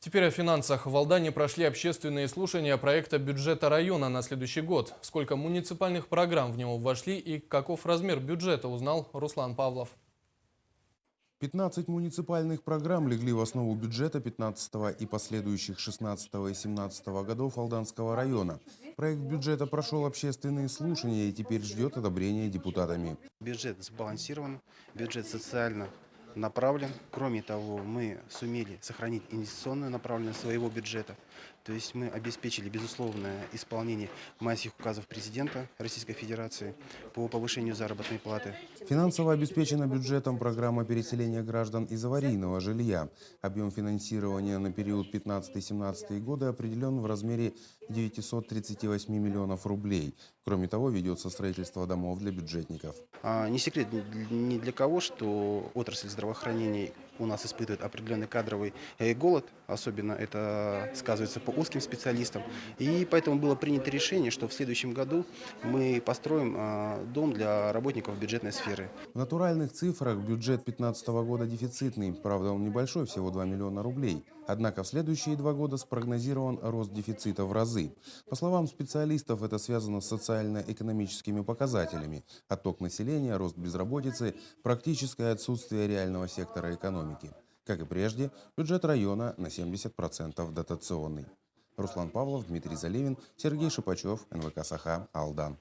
Теперь о финансах. В Алдане прошли общественные слушания проекта бюджета района на следующий год. Сколько муниципальных программ в него вошли и каков размер бюджета, узнал Руслан Павлов. 15 муниципальных программ легли в основу бюджета 15 и последующих 16 и 17 годов Алданского района. Проект бюджета прошел общественные слушания и теперь ждет одобрения депутатами. Бюджет сбалансирован, бюджет социально направлен. Кроме того, мы сумели сохранить инвестиционную направленность своего бюджета. То есть мы обеспечили безусловное исполнение майских указов президента Российской Федерации по повышению заработной платы. Финансово обеспечена бюджетом программа переселения граждан из аварийного жилья. Объем финансирования на период 15-17 годы определен в размере 938 миллионов рублей. Кроме того, ведется строительство домов для бюджетников. Не секрет ни для кого, что отрасль здравоохранения у нас испытывает определенный кадровый голод. Особенно это сказывается по узким специалистам. И поэтому было принято решение, что в следующем году мы построим дом для работников бюджетной сферы. В натуральных цифрах бюджет 2015 года дефицитный. Правда, он небольшой, всего 2 миллиона рублей. Однако в следующие 2 года спрогнозирован рост дефицита в разы. По словам специалистов, это связано с социально-экономическими показателями. Отток населения, рост безработицы, практическое отсутствие реального сектора экономики. Как и прежде, бюджет района на 70% дотационный. Руслан Павлов, Дмитрий Залевин, Сергей Шипачев, НВК «Саха», Алдан.